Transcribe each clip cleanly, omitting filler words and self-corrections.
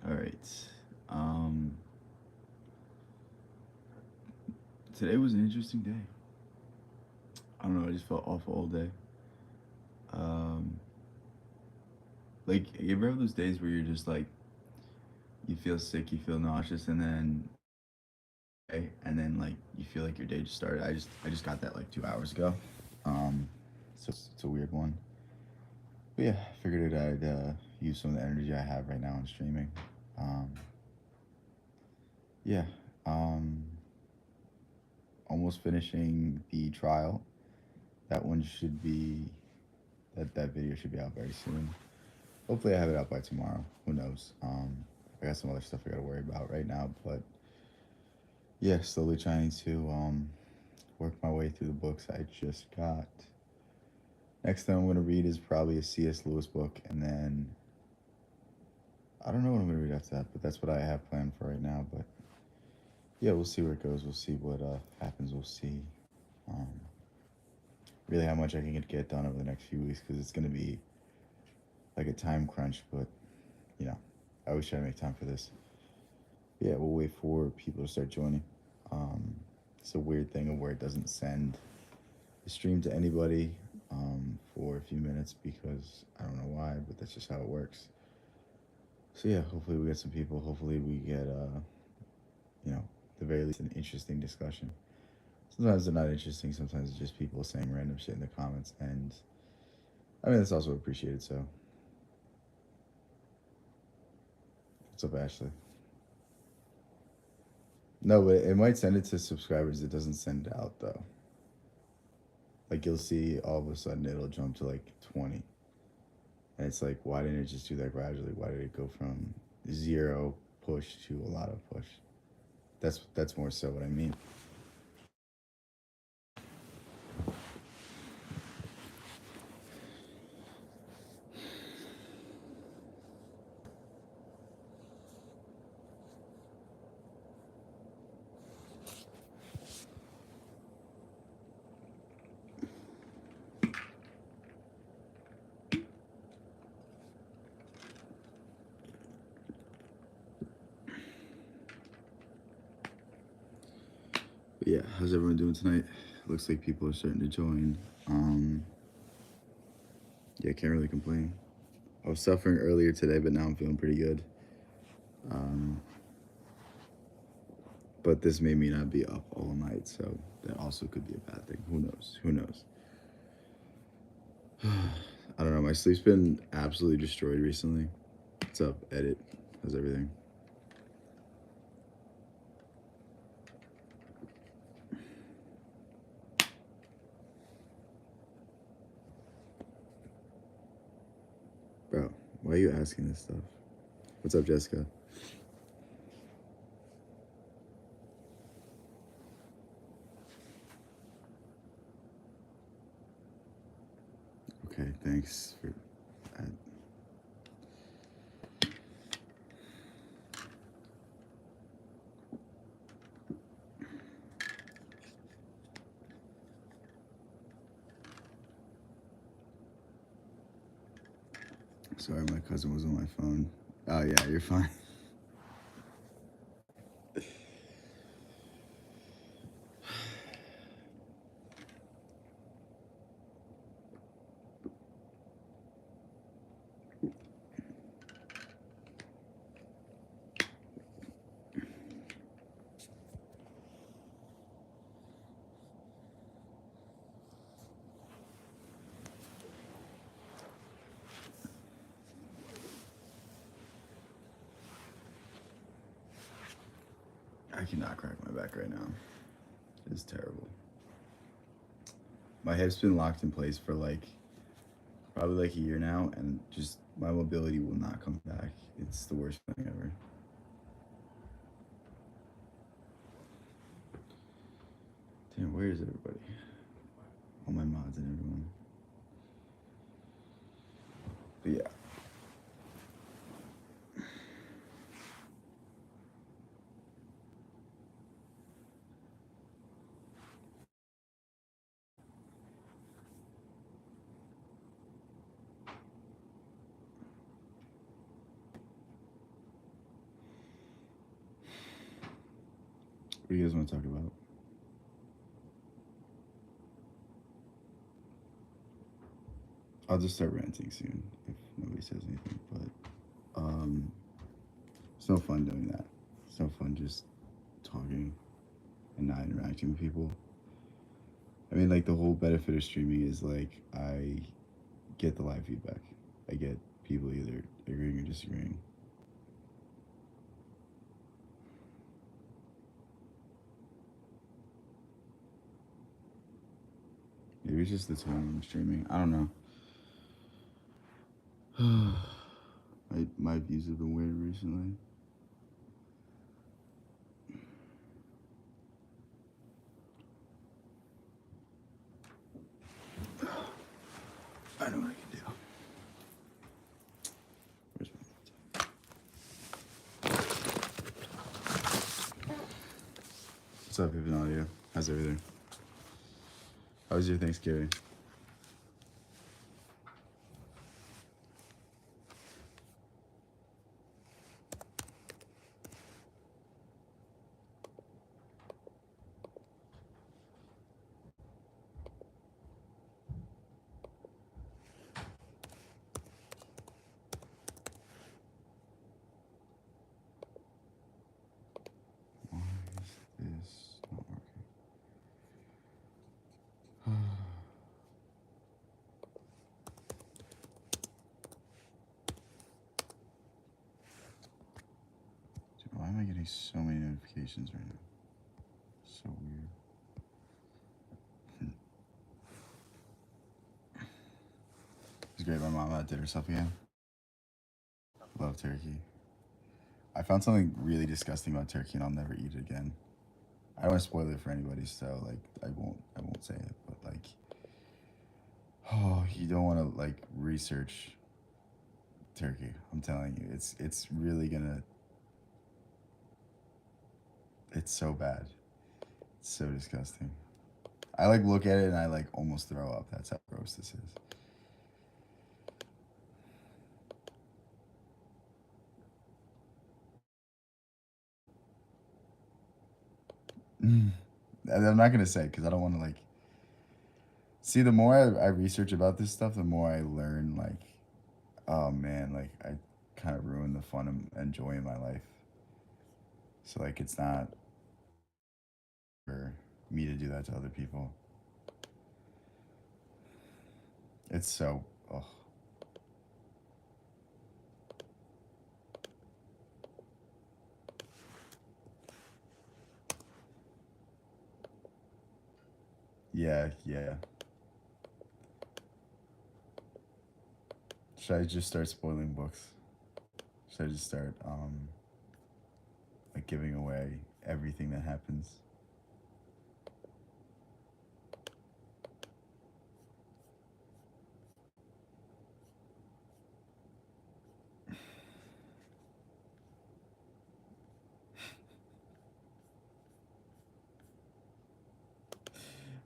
All right. Um, Today was an interesting day. I don't know. I just felt awful all day. Um, you ever have those days where you're just like you feel sick, you feel nauseous, and then you feel like your day just started. I just got that like 2 hours ago. It's a weird one. But yeah, figured I'd use some of the energy I have right now on streaming. Um, yeah. Um, Almost finishing the trial. That one should be that video should be out very soon. Hopefully, I have it out by tomorrow. Who knows? I got some other stuff I got to worry about right now, but yeah, slowly trying to work my way through the books I just got. Next thing I'm gonna read is probably a C.S. Lewis book, and then I don't know what I'm gonna read after that, but that's what I have planned for right now. But yeah, we'll see where it goes. We'll see what happens. We'll see um, really how much I can get done over the next few weeks because it's gonna be like a time crunch. But you know, I always try to make time for this. Yeah, we'll wait for people to start joining. Um, it's a weird thing of where it doesn't send the stream to anybody for a few minutes because I don't know why, but that's just how it works. So yeah, hopefully we get some people. Hopefully we get you know, the very least an interesting discussion. Sometimes they're not interesting. Sometimes it's just people saying random shit in the comments, and I mean that's also appreciated. So what's up, Ashley? No, but it might send it to subscribers. It doesn't send it out though. Like you'll see all of a sudden it'll jump to like 20. And it's like, why didn't it just do that gradually? Why did it go from zero push to a lot of push? That's more so what I mean. But yeah, how's everyone doing tonight? Looks like people are starting to join. Yeah, can't really complain. I was suffering earlier today, but now I'm feeling pretty good. Um, but this made me not be up all night, so that also could be a bad thing. Who knows? Who knows? I don't know. My sleep's been absolutely destroyed recently. What's up, Edit? How's everything? Bro, why are you asking this stuff? What's up, Jessica? Okay, thanks for that. Sorry, my cousin was on my phone. Oh, yeah, you're fine. I cannot crack my back right now. It's terrible. My hip's been locked in place for like probably like a year now, and just my mobility will not come back. It's the worst thing ever. Damn, where is everybody? All my mods and everyone. But yeah, do you guys want to talk about? I'll just start ranting soon if nobody says anything. But it's no fun doing that. It's no fun just talking and not interacting with people. I mean, like the whole benefit of streaming is like I get the live feedback. I get people either agreeing or disagreeing. Maybe it's just the tone I'm streaming. I don't know. My views have been weird recently. I know what I can do. Where's my What's up, Vivian Audio? How's everything? How was your Thanksgiving? Why is this not working? Dude, why am I getting so many notifications right now? So weird. It's great. My mom did herself again. Love turkey. I found something really disgusting about turkey, and I'll never eat it again. I don't want to spoil it for anybody, so like I won't say it. But like, oh, you don't want to like research turkey. I'm telling you, it's really gonna. It's so bad. It's so disgusting. I like look at it and I like almost throw up. That's how gross this is. And I'm not gonna say because I don't want to like. See, the more I research about this stuff, the more I learn. Like, oh man, like I kind of ruined the fun of enjoying my life. So like, it's not for me to do that to other people. It's so. Oh. Yeah, yeah. Should I just start spoiling books? Should I just start like giving away everything that happens?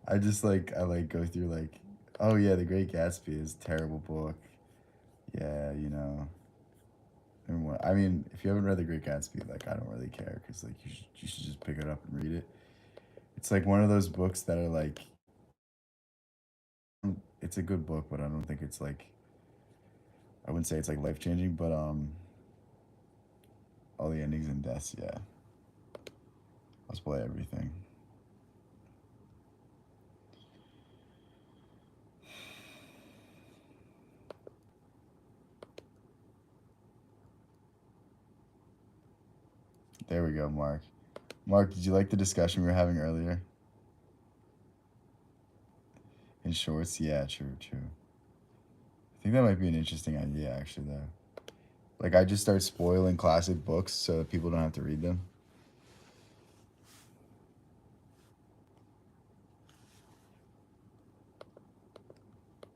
I just like I like go through like, oh yeah, The Great Gatsby is a terrible book. Yeah, you know. I mean, if you haven't read The Great Gatsby, like I don't really care because like you should just pick it up and read it. It's like one of those books that are like, it's a good book, but I don't think it's like, I wouldn't say it's like life changing, but all the endings and deaths, yeah. I'll spoil everything. There we go, Mark. Mark, did you like the discussion we were having earlier? In shorts, yeah, true, true. I think that might be an interesting idea, actually, though. Like, I just start spoiling classic books so that people don't have to read them.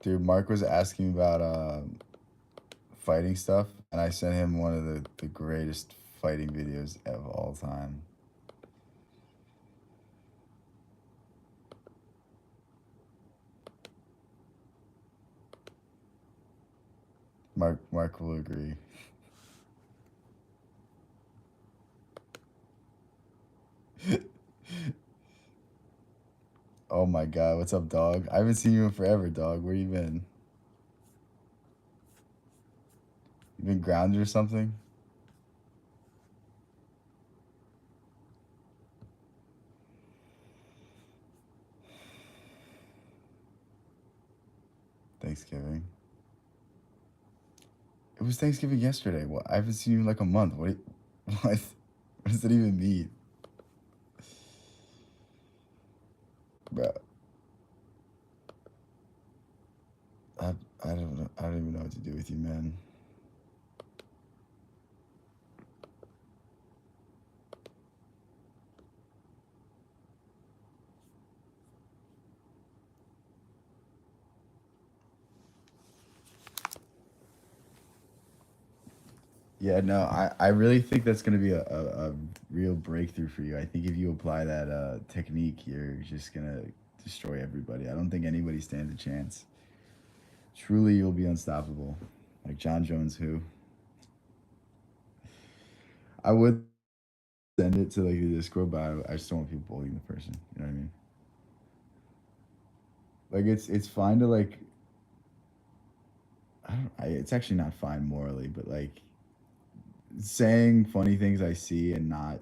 Dude, Mark was asking about fighting stuff, and I sent him one of the greatest fighting videos of all time. Mark will agree. Oh my god, what's up, dog? I haven't seen you in forever, dog. Where you been? You been grounded or something? Thanksgiving. It was Thanksgiving yesterday. What? I haven't seen you in like a month. What? What? What does it even mean, bro? I, I don't know. I don't even know what to do with you, man. Yeah, no, I really think that's gonna be a real breakthrough for you. I think if you apply that technique, you're just gonna destroy everybody. I don't think anybody stands a chance. Truly, you'll be unstoppable, like John Jones. Who I would send it to like the Discord, but I just don't want people bullying the person. You know what I mean? Like it's fine to like it's actually not fine morally, but like saying funny things I see and not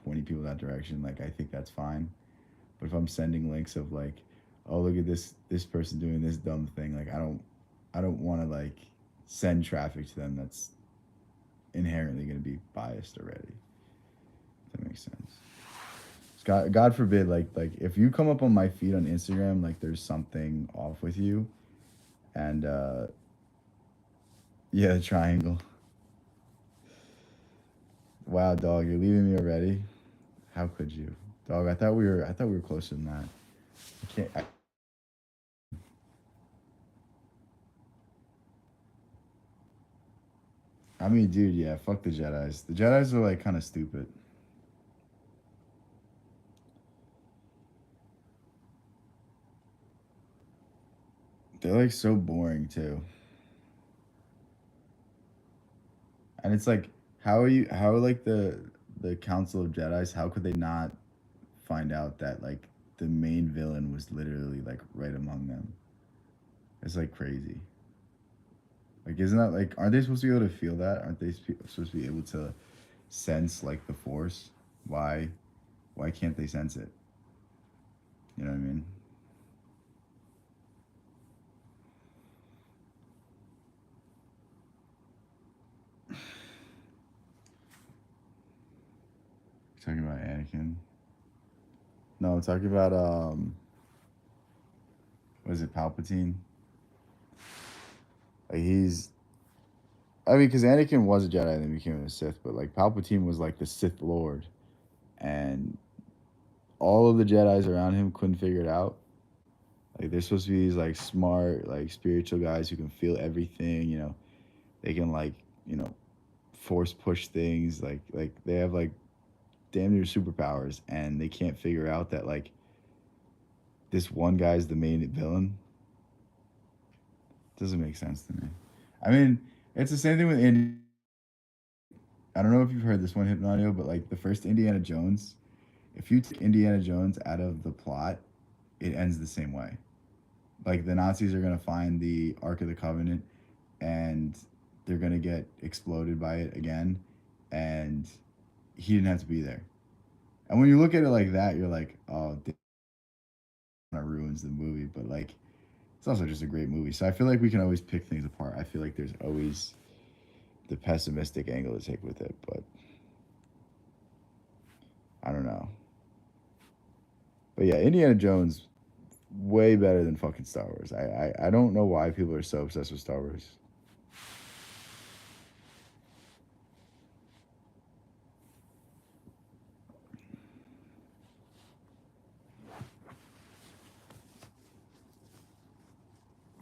pointing people that direction. Like I think that's fine. But if I'm sending links of like, oh look at this person doing this dumb thing, like I don't want to like send traffic to them that's inherently going to be biased already. If that makes sense. God forbid, like if you come up on my feed on Instagram, like there's something off with you, and yeah, the triangle. Wow, dog, you're leaving me already. How could you, dog? I thought we were closer than that. I can't. I mean, dude, yeah, fuck the Jedi's. The Jedi's are like kind of stupid. They're like so boring too. And it's like, how like the Council of Jedi's, how could they not find out that like the main villain was literally like right among them? It's like crazy. Like, isn't that like, aren't they supposed to be able to feel that? Aren't they supposed to be able to sense like the Force? Why, why can't they sense it? You know what I mean? Talking about Anakin. No, I'm talking about what is it, Palpatine? Like he's, I mean, because Anakin was a Jedi and then became a Sith, but like Palpatine was like the Sith Lord, and all of the Jedi's around him couldn't figure it out. Like they're supposed to be these like smart, like spiritual guys who can feel everything. They can like you know force push things. Like they have like damn near superpowers, and they can't figure out that like this one guy's the main villain. Doesn't make sense to me. I mean, it's the same thing with Indy. I don't know if you've heard this one Hypnotio, but like the first Indiana Jones, if you take Indiana Jones out of the plot, it ends the same way. Like the Nazis are gonna find the Ark of the Covenant, and they're gonna get exploded by it again, and he didn't have to be there. And when you look at it like that, you're like, oh, that ruins the movie. But like, it's also just a great movie. So I feel like we can always pick things apart. I feel like there's always the pessimistic angle to take with it, but I don't know. But yeah, Indiana Jones way better than fucking Star Wars. I don't know why people are so obsessed with Star Wars.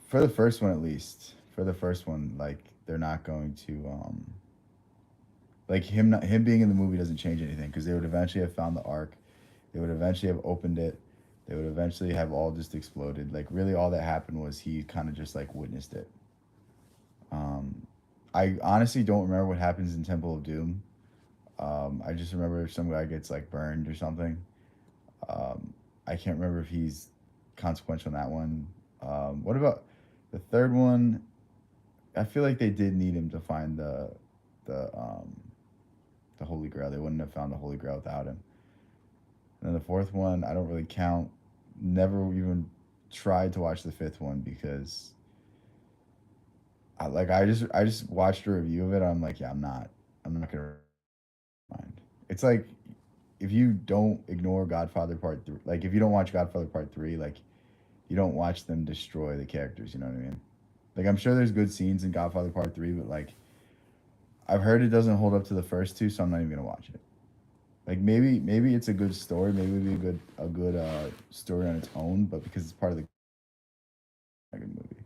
For the first one, at least. For the first one, like they're not going to like him being in the movie doesn't change anything because they would eventually have found the arc. They would eventually have opened it. They would eventually have all just exploded. Like really, all that happened was he kind of just like witnessed it. Um, I honestly don't remember what happens in Temple of Doom. I just remember some guy gets like burned or something. I can't remember if he's consequential in that one. What about the third one? I feel like they did need him to find the the Holy Grail. They wouldn't have found the Holy Grail without him. And then the fourth one, I don't really count. Never even tried to watch the fifth one because I just watched a review of it. I'm like, yeah, I'm not gonna mind. It's like if you don't ignore Godfather Part 3, like if you don't watch Godfather Part 3, like you don't watch them destroy the characters. You know what I mean? Like I'm sure there's good scenes in Godfather Part 3, but like I've heard it doesn't hold up to the first two, so I'm not even gonna watch it. Like maybe it's a good story, maybe it'd be a good story on its own, but because it's part of the like, a movie.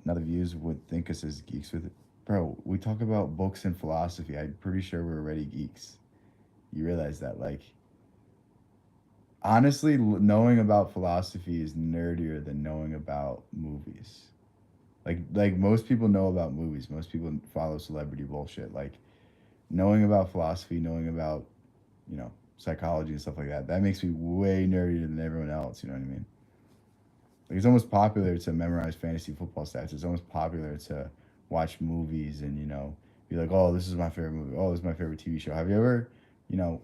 Now the views would think us as geeks with it. Bro, we talk about books and philosophy. I'm pretty sure we're already geeks. You realize that, like, honestly, knowing about philosophy is nerdier than knowing about movies. Like most people know about movies. Most people follow celebrity bullshit. Like knowing about philosophy, knowing about psychology and stuff like that. That makes me way nerdier than everyone else. You know what I mean? Like it's almost popular to memorize fantasy football stats. It's almost popular to watch movies and be like, oh, this is my favorite movie. Oh, this is my favorite TV show. Have you ever, you know,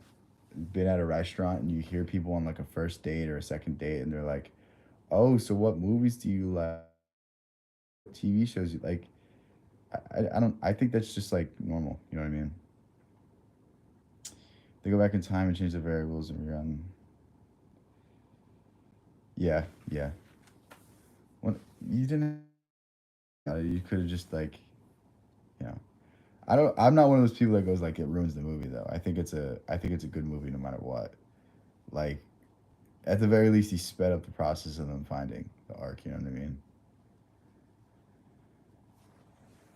been at a restaurant and you hear people on like a first date or a second date and they're like, oh, so what movies do you like? TV shows you like? I don't. I think that's just like normal. You know what I mean? They go back in time and change the variables and rerun. Yeah, yeah. When you didn't, you could have just like, you know. I don't. I'm not one of those people that goes like it ruins the movie though. I think it's a good movie no matter what. Like at the very least, he sped up the process of them finding the arc. You know what I mean?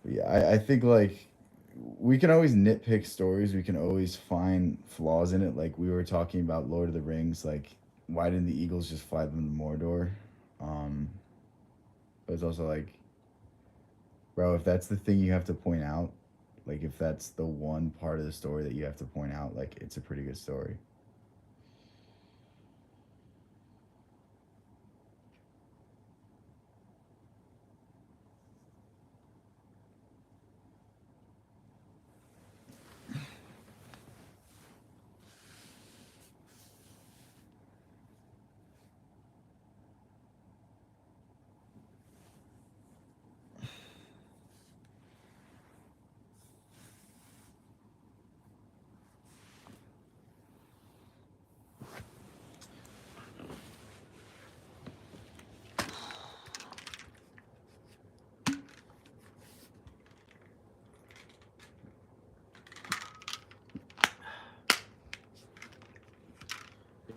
But yeah, I think like we can always nitpick stories. We can always find flaws in it. Like we were talking about Lord of the Rings. Like why didn't the Eagles just fly them to Mordor? Um, but it's also like, bro, if that's the thing you have to point out, like if that's the one part of the story that you have to point out, like it's a pretty good story.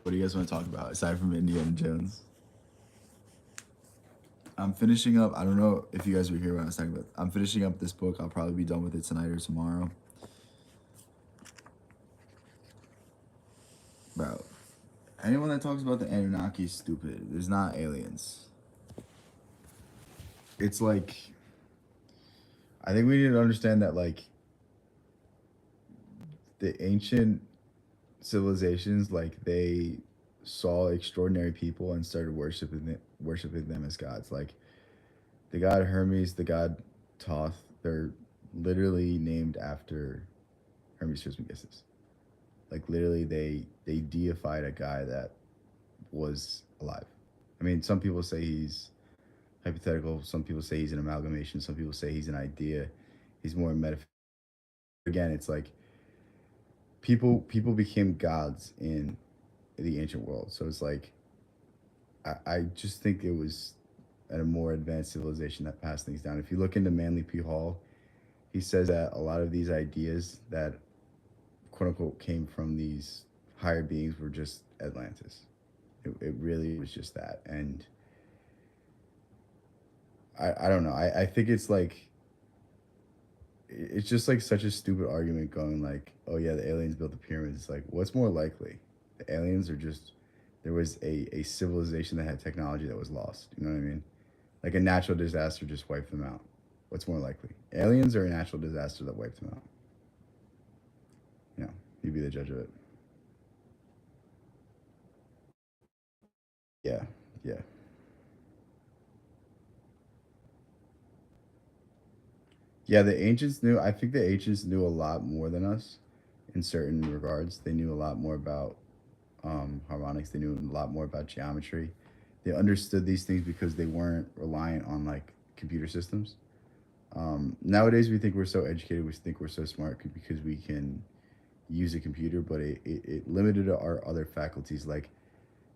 What do you guys want to talk about aside from Indiana Jones? I'm finishing up. I don't know if you guys were here when I was talking about. I'm finishing up this book. I'll probably be done with it tonight or tomorrow. Bro, anyone that talks about the Anunnaki is stupid. There's not aliens. It's like I think we need to understand that like the ancient civilizations, like they saw extraordinary people and started worshiping them as gods. Like the god Hermes, the god Thoth, they're literally named after Hermes Trismegistus. Like literally, they deified a guy that was alive. I mean, some people say he's hypothetical. Some people say he's an amalgamation. Some people say he's an idea. He's more metaphysical. Again, it's like people became gods in the ancient world. So it's like I just think it was at a more advanced civilization that passed things down. If you look into Manly P. Hall, he says that a lot of these ideas that quote unquote came from these higher beings were just Atlantis. It really was just that. And I don't know. I think it's like it's just like such a stupid argument going like, oh yeah, the aliens built the pyramids. It's like, what's more likely? The aliens or just there was a civilization that had technology that was lost. You know what I mean? Like a natural disaster just wiped them out. What's more likely? Aliens or a natural disaster that wiped them out? He'd be the judge of it. Yeah, yeah. Yeah, the ancients knew, I think the ancients knew a lot more than us in certain regards. They knew a lot more about harmonics, they knew a lot more about geometry. They understood these things because they weren't reliant on like computer systems. Nowadays, we think we're so educated, we think we're so smart because we can use a computer, but it limited our other faculties. Like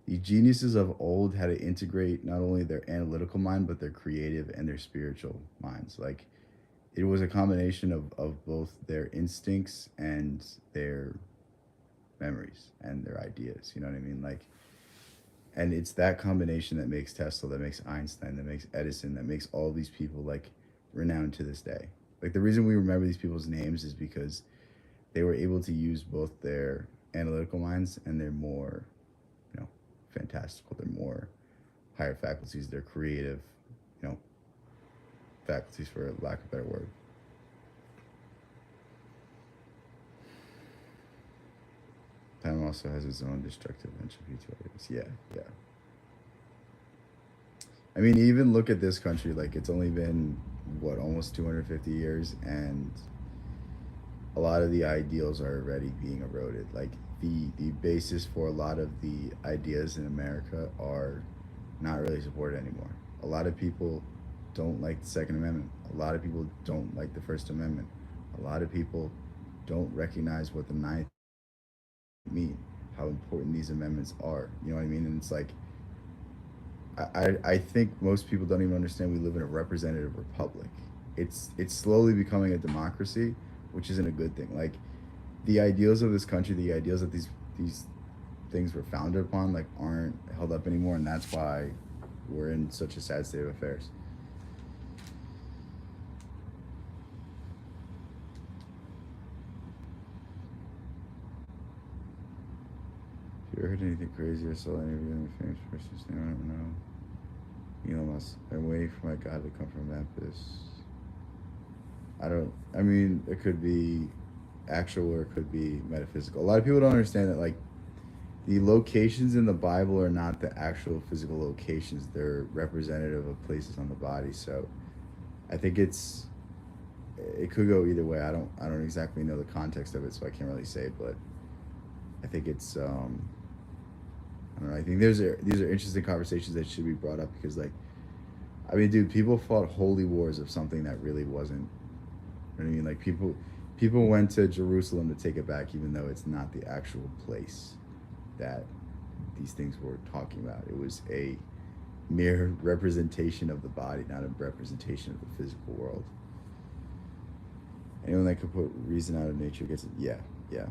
the geniuses of old had to integrate not only their analytical mind, but their creative and their spiritual minds. Like it was a combination of both their instincts and their memories and their ideas. You know what I mean? Like, and it's that combination that makes Tesla, that makes Einstein, that makes Edison, that makes all these people like renowned to this day. Like the reason we remember these people's names is because they were able to use both their analytical minds and their more, you know, fantastical, their more higher faculties, their creative, you know, faculties for lack of a better word. Time also has its own destructive entropy to it. Yeah, yeah. I mean, even look at this country. Like, it's only been what, almost 250 years, and a lot of the ideals are already being eroded. Like, the basis for a lot of the ideas in America are not really supported anymore. A lot of people don't like the Second Amendment. A lot of people don't like the First Amendment. A lot of people don't recognize what the Ninth mean, how important these amendments are. You know what I mean? And it's like I think most people don't even understand we live in a representative republic. It's slowly becoming a democracy, which isn't a good thing. Like the ideals of this country, the ideals that these things were founded upon, like aren't held up anymore, and that's why we're in such a sad state of affairs. Have you ever heard anything crazy or saw any really famous person's name? I don't know. Elon Musk. I'm waiting for my God to come from Memphis. I don't. I mean, it could be actual or it could be metaphysical. A lot of people don't understand that like the locations in the Bible are not the actual physical locations. They're representative of places on the body. So I think it could go either way. I don't exactly know the context of it, so I can't really say. But I think it's I don't know. I think these are interesting conversations that should be brought up because like I mean, dude, people fought holy wars of something that really wasn't. You know what I mean? Like people went to Jerusalem to take it back, even though it's not the actual place that these things were talking about. It was a mere representation of the body, not a representation of the physical world. Anyone that could put reason out of nature gets it. Yeah, yeah.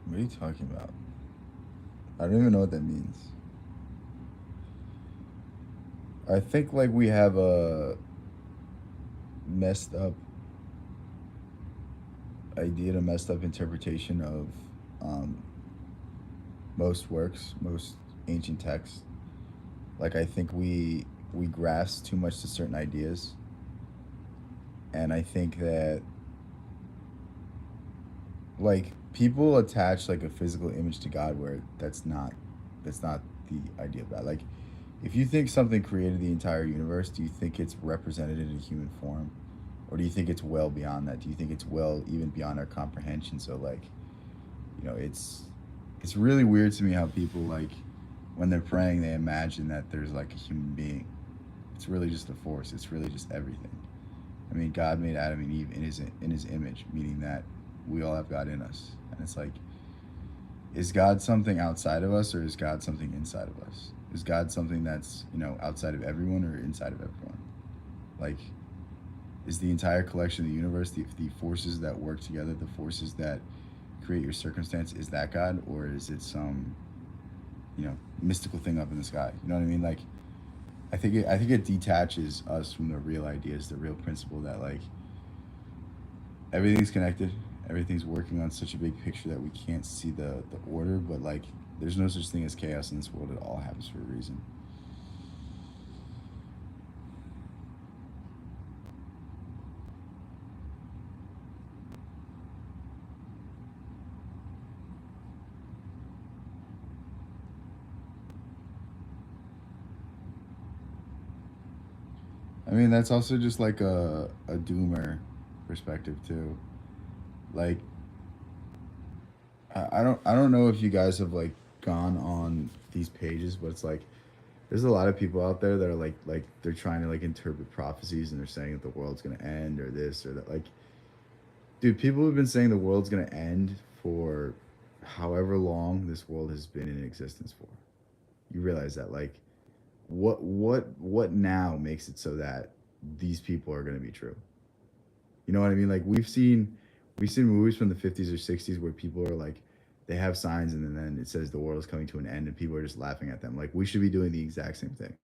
What are you talking about? I don't even know what that means. I think like we have a messed up idea, a messed up interpretation of um, most works, most ancient texts. Like I think we grasp too much to certain ideas, and I think that like people attach like a physical image to God where that's not the idea of God. Like if you think something created the entire universe, do you think it's represented in a human form? Or do you think it's well beyond that? Do you think it's well even beyond our comprehension? So like, it's really weird to me how people like when they're praying, they imagine that there's like a human being. It's really just a force. It's really just everything. I mean, God made Adam and Eve in His image, meaning that we all have God in us. And it's like, is God something outside of us, or is God something inside of us? Is God something that's outside of everyone or inside of everyone? Like, is the entire collection of the universe, the forces that work together, the forces that create your circumstance, is that God, or is it some mystical thing up in the sky? You know what I mean? Like, I think it detaches us from the real ideas, the real principle that like everything's connected, everything's working on such a big picture that we can't see the order, but like there's no such thing as chaos in this world. It all happens for a reason. I mean, that's also just like a doomer perspective too. Like, I don't know if you guys have like gone on these pages, but it's like there's a lot of people out there that are like they're trying to like interpret prophecies, and they're saying that the world's gonna end or this or that. Like, dude, people have been saying the world's gonna end for however long this world has been in existence for. You realize that, like, what now makes it so that these people are gonna be true? You know what I mean? Like, we've seen movies from the 50s or 60s where people are like, they have signs and then it says the world is coming to an end, and people are just laughing at them. Like, we should be doing the exact same thing.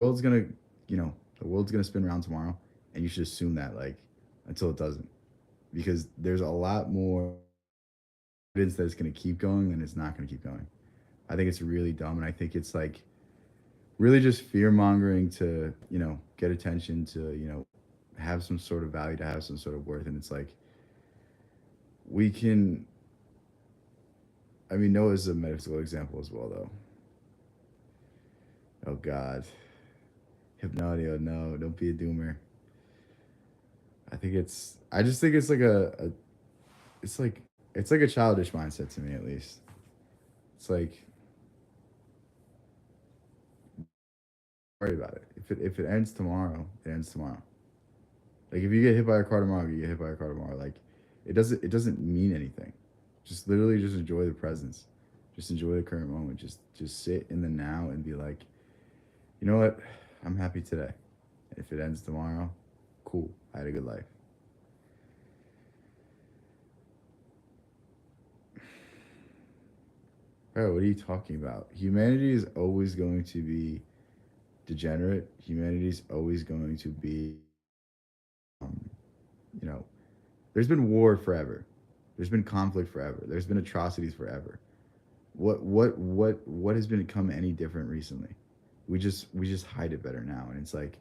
The world's gonna, the world's gonna spin around tomorrow, and you should assume that, like, until it doesn't, because there's a lot more evidence that it's gonna keep going than it's not gonna keep going. I think it's really dumb, and I think it's like really just fear mongering to get attention, to have some sort of value, to have some sort of worth. And it's like, we can, I mean, Noah's a metaphysical example as well, though. Oh God, Hypnodio, no, don't be a doomer. I just think it's like it's like it's like a childish mindset to me, at least. It's like, worry about it. If it ends tomorrow, it ends tomorrow. Like, if you get hit by a car tomorrow, you get hit by a car tomorrow. Like, it doesn't mean anything. Just literally just enjoy the presence. Just enjoy the current moment. Just sit in the now and be like, you know what? I'm happy today. If it ends tomorrow, cool. I had a good life. Bro, what are you talking about? Humanity is always going to be degenerate. Humanity is always going to be, um, you know, there's been war forever. There's been conflict forever. There's been atrocities forever. What has become any different recently? We just hide it better now, and it's like,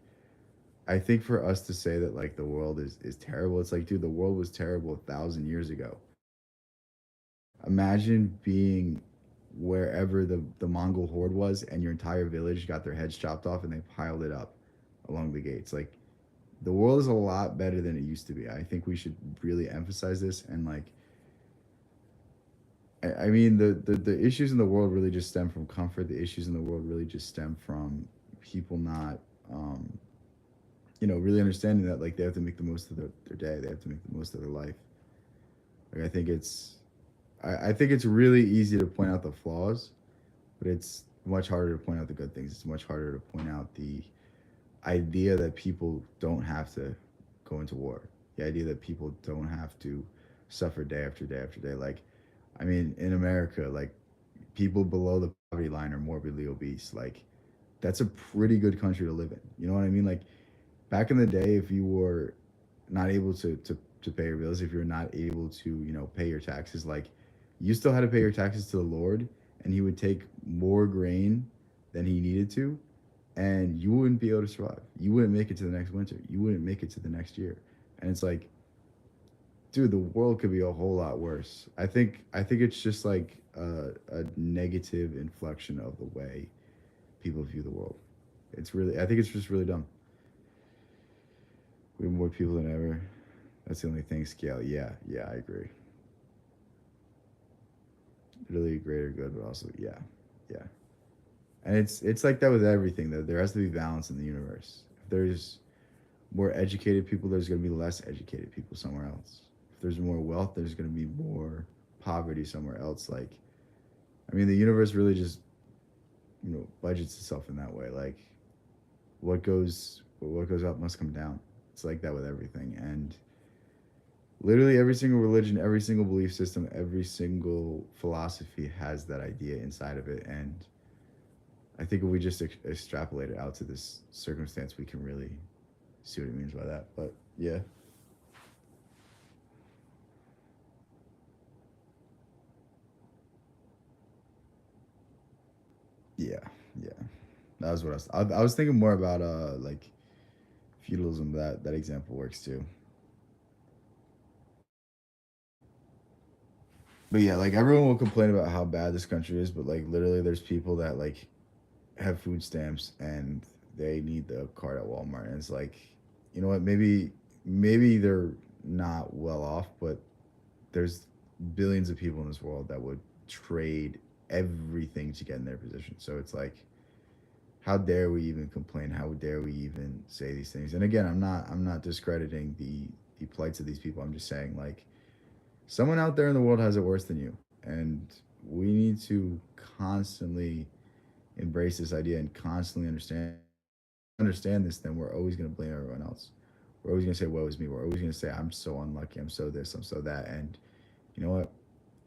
I think for us to say that like the world is terrible, it's like, dude, the world was terrible 1,000 years ago. Imagine being wherever the Mongol horde was, and your entire village got their heads chopped off and they piled it up along the gates. Like, the world is a lot better than it used to be. I think we should really emphasize this. And like, I mean, the issues in the world really just stem from comfort. The issues in the world really just stem from people not, um, really understanding that like they have to make the most of their day. They have to make the most of their life. Like, I think it's really easy to point out the flaws, but it's much harder to point out the good things. It's much harder to point out the idea that people don't have to go into war. The idea that people don't have to suffer day after day after day. Like, I mean, in America, like, people below the poverty line are morbidly obese. Like, that's a pretty good country to live in. You know what I mean? Like, back in the day, if you were not able to pay your bills, if you're not able to, pay your taxes, like, you still had to pay your taxes to the Lord, and He would take more grain than He needed to, and you wouldn't be able to survive. You wouldn't make it to the next winter. You wouldn't make it to the next year. And it's like, dude, the world could be a whole lot worse. I think it's just like a negative inflection of the way people view the world. I think it's just really dumb. We have more people than ever. That's the only thing scale. Yeah, yeah, I agree. Really greater good, but also, yeah, yeah. And it's like that with everything. Though there has to be balance in the universe. If there's more educated people, there's going to be less educated people somewhere else. If there's more wealth, there's going to be more poverty somewhere else. Like, I mean, the universe really just budgets itself in that way. Like, what goes up must come down. It's like that with everything. And literally every single religion, every single belief system, every single philosophy has that idea inside of it. And I think if we just extrapolate it out to this circumstance, we can really see what it means by that. But yeah. Yeah, yeah. That was what I was thinking more about like feudalism. That example works too. But yeah, like everyone will complain about how bad this country is, but like literally, there's people that like have food stamps and they need the card at Walmart, and it's like, you know what? Maybe they're not well off, but there's billions of people in this world that would trade everything to get in their position. So it's like, how dare we even complain? How dare we even say these things? And again, I'm not discrediting the plights of these people. I'm just saying like someone out there in the world has it worse than you, and we need to constantly embrace this idea and constantly understand this. Then we're always going to blame everyone else. We're always going to say woe is me. We're always going to say I'm so unlucky, I'm so this, I'm so that. And you know what,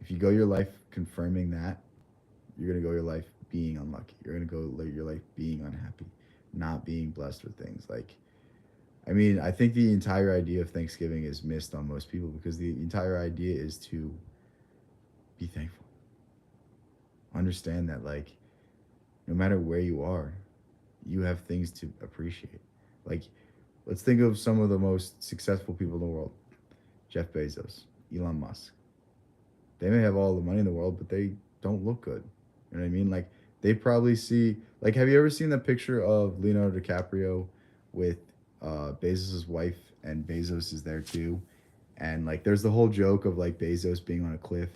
if you go your life confirming that, you're going to go your life being unlucky. You're going to go your life being unhappy, not being blessed with things. Like, I mean, I think the entire idea of Thanksgiving is missed on most people because the entire idea is to be thankful. Understand that, like, no matter where you are, you have things to appreciate. Like, let's think of some of the most successful people in the world: Jeff Bezos, Elon Musk. They may have all the money in the world, but they don't look good. You know what I mean? Like, they probably see, like, have you ever seen that picture of Leonardo DiCaprio with Bezos's wife, and Bezos is there too? And like, there's the whole joke of like Bezos being on a cliff.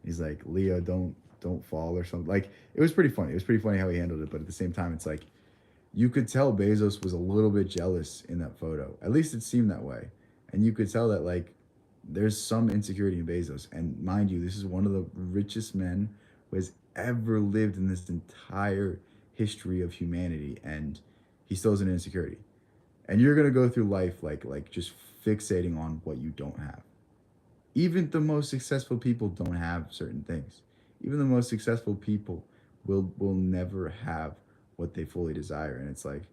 He's like, Leo, don't fall or something. Like, it was pretty funny. It was pretty funny how he handled it, but at the same time, it's like you could tell Bezos was a little bit jealous in that photo. At least it seemed that way. And you could tell that like there's some insecurity in Bezos. And mind you, this is one of the richest men who has ever lived in this entire history of humanity, and he still has an insecurity. And you're gonna go through life like just fixating on what you don't have. Even the most successful people don't have certain things. Even the most successful people will never have what they fully desire. And it's like,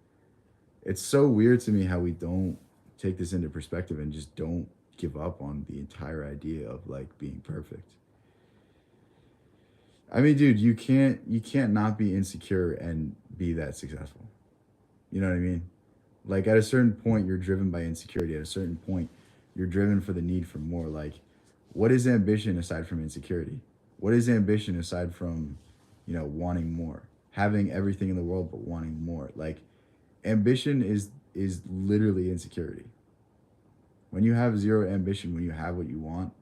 it's so weird to me how we don't take this into perspective and just don't give up on the entire idea of like being perfect. I mean, dude, you can't not be insecure and be that successful. You know what I mean? Like, at a certain point you're driven by insecurity. At a certain point you're driven for the need for more. Like, what is ambition aside from insecurity? What is ambition aside from, wanting more? Having everything in the world but wanting more. Like, ambition is literally insecurity. When you have zero ambition, when you have what you want,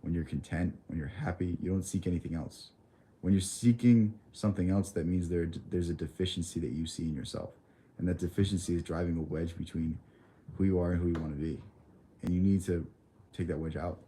when you're content, when you're happy, you don't seek anything else. When you're seeking something else, that means there's a deficiency that you see in yourself. And that deficiency is driving a wedge between who you are and who you want to be. And you need to take that wedge out.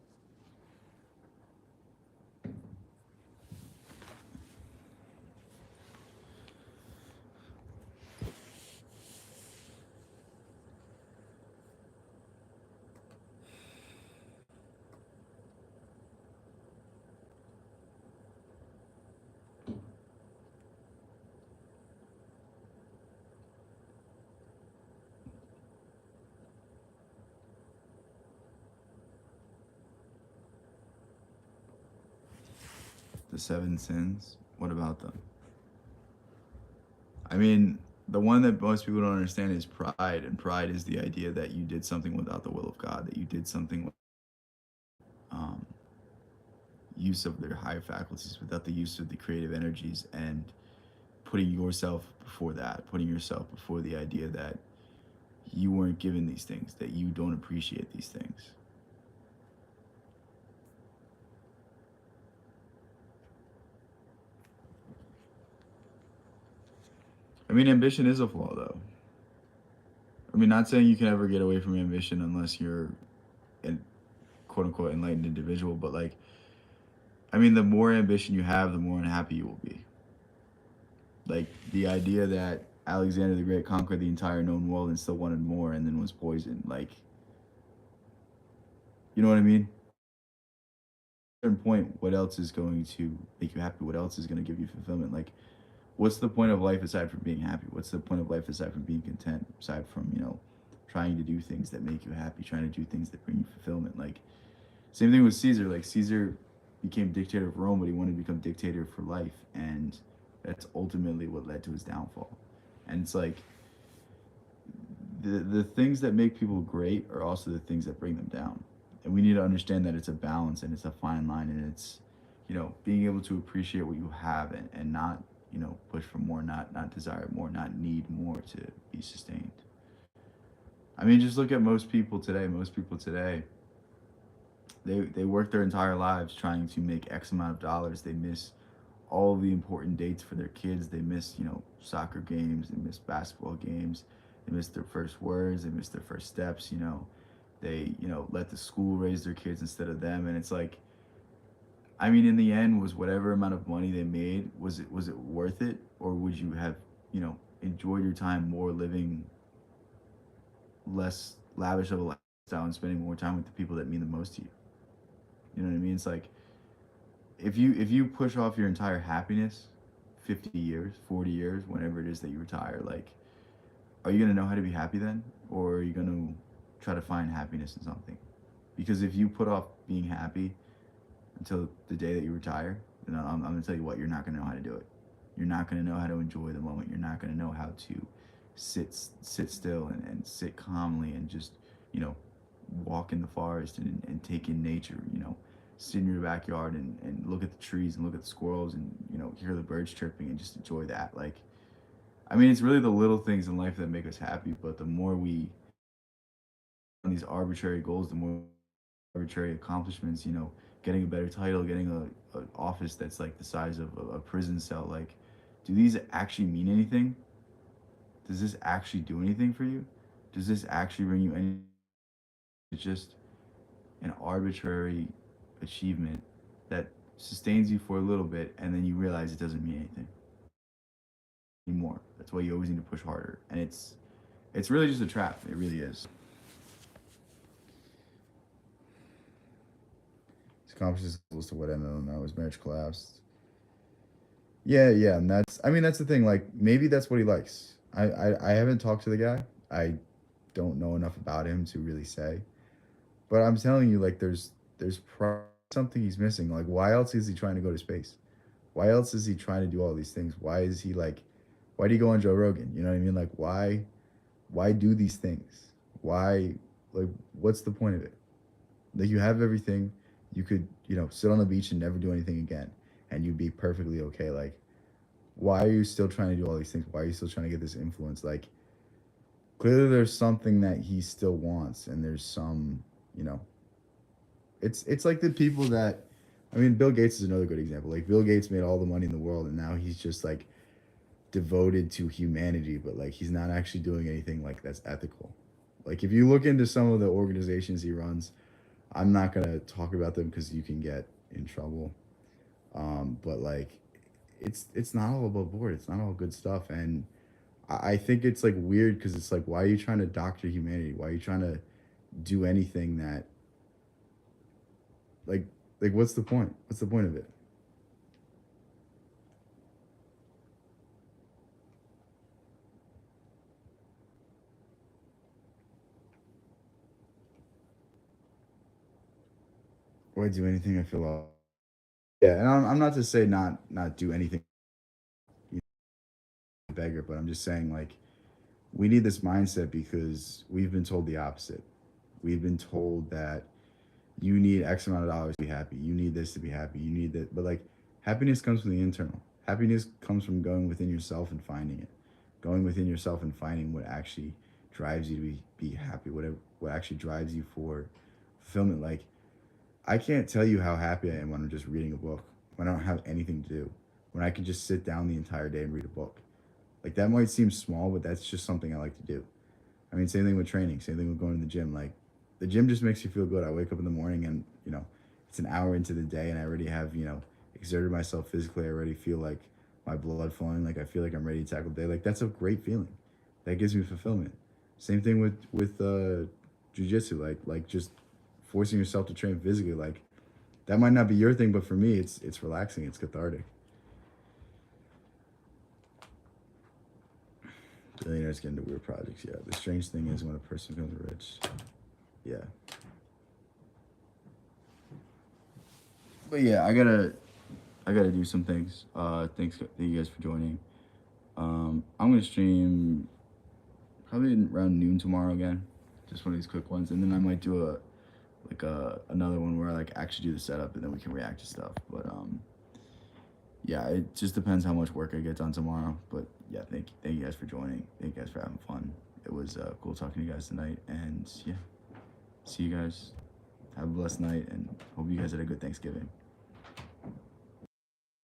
The seven sins, what about them? I mean, the one that most people don't understand is pride. And pride is the idea that you did something without the will of God, that you did something with um, use of their higher faculties, without the use of the creative energies, and putting yourself before that, putting yourself before the idea that you weren't given these things, that you don't appreciate these things. I mean, ambition is a flaw, though. I mean, not saying you can ever get away from ambition unless you're a quote unquote enlightened individual, but like, I mean, the more ambition you have, the more unhappy you will be. Like, the idea that Alexander the Great conquered the entire known world and still wanted more and then was poisoned. Like, you know what I mean? At a certain point, what else is going to make you happy? What else is going to give you fulfillment? Like, what's the point of life aside from being happy? What's the point of life aside from being content? Aside from, trying to do things that make you happy, trying to do things that bring you fulfillment. Like, same thing with Caesar. Like, Caesar became dictator of Rome, but he wanted to become dictator for life, and that's ultimately what led to his downfall. And it's like, the things that make people great are also the things that bring them down. And we need to understand that it's a balance and it's a fine line, and it's, being able to appreciate what you have, and not, push for more, not desire more, not need more to be sustained. I mean, just look at most people today. Most people today, they work their entire lives trying to make X amount of dollars. They miss all the important dates for their kids. They miss, soccer games. They miss basketball games. They miss their first words. They miss their first steps. They, let the school raise their kids instead of them. And it's like, I mean, in the end, was whatever amount of money they made, was it worth it, or would you have, enjoyed your time more living less lavish of a lifestyle and spending more time with the people that mean the most to you? You know what I mean? It's like, if you push off your entire happiness 50 years, 40 years, whenever it is that you retire, like, are you going to know how to be happy then? Or are you going to try to find happiness in something? Because if you put off being happy until the day that you retire, then I'm going to tell you what, you're not going to know how to do it. You're not going to know how to enjoy the moment. You're not going to know how to sit still, and sit calmly, and just, you know, walk in the forest, and take in nature, sit in your backyard, and look at the trees and look at the squirrels, and, hear the birds chirping, and just enjoy that. Like, I mean, it's really the little things in life that make us happy, but the more we on these arbitrary goals, the more arbitrary accomplishments, getting a better title, getting a office that's like the size of a prison cell, like, do these actually mean anything? Does this actually do anything for you? Does this actually bring you any? It's just an arbitrary achievement that sustains you for a little bit, and then you realize it doesn't mean anything anymore. That's why you always need to push harder, and it's really just a trap. It really is. His accomplishments as to what ended on his marriage collapsed. Yeah, yeah, and I mean, that's the thing. Like, maybe that's what he likes. I haven't talked to the guy. I don't know enough about him to really say. But I'm telling you, like, there's probably something he's missing. Like, why else is he trying to go to space? Why else is he trying to do all these things? Why is he like, why do you go on Joe Rogan? You know what I mean? Like, why do these things? Why, like, what's the point of it? Like, you have everything. You could, sit on the beach and never do anything again, and you'd be perfectly okay. Like, why are you still trying to do all these things? Why are you still trying to get this influence? Like, clearly there's something that he still wants, and there's some, you know, it's like the people that, I mean, Bill Gates is another good example. Like, Bill Gates made all the money in the world, and now he's just like devoted to humanity, but like he's not actually doing anything like that's ethical. Like, if you look into some of the organizations he runs, I'm not gonna talk about them because you can get in trouble. But like, it's not all above board. It's not all good stuff, and I think it's like weird because it's like, why are you trying to doctor humanity? Why are you trying to do anything that, like like what's the point? What's the point of it? Why do anything I feel off? Yeah, and I'm not to say not do anything, beggar, but I'm just saying, like, we need this mindset because we've been told the opposite. We've been told that you need X amount of dollars to be happy. You need this to be happy. You need that. But like, happiness comes from the internal. Happiness comes from going within yourself and finding it. Going within yourself and finding what actually drives you to be happy. What actually drives you for fulfillment. Like, I can't tell you how happy I am when I'm just reading a book. When I don't have anything to do. When I can just sit down the entire day and read a book. Like that might seem small, but that's just something I like to do. I mean, same thing with training, same thing with going to the gym. Like the gym just makes you feel good. I wake up in the morning and, it's an hour into the day and I already have, exerted myself physically. I already feel like my blood flowing. Like I feel like I'm ready to tackle the day. Like that's a great feeling. That gives me fulfillment. Same thing with jujitsu. Like just forcing yourself to train physically. Like that might not be your thing, but for me, it's relaxing. It's cathartic. Billionaires get into weird projects. Yeah. The strange thing is when a person becomes rich. Yeah. But yeah, I gotta do some things. Thanks you guys for joining. I'm gonna stream probably around noon tomorrow again, just one of these quick ones, and then I might do another one where I like actually do the setup and then we can react to stuff. But yeah, it just depends how much work I get done tomorrow. But yeah, thank you guys for joining. Thank you guys for having fun. It was cool talking to you guys tonight, and yeah, see you guys. Have a blessed night, and hope you guys had a good Thanksgiving.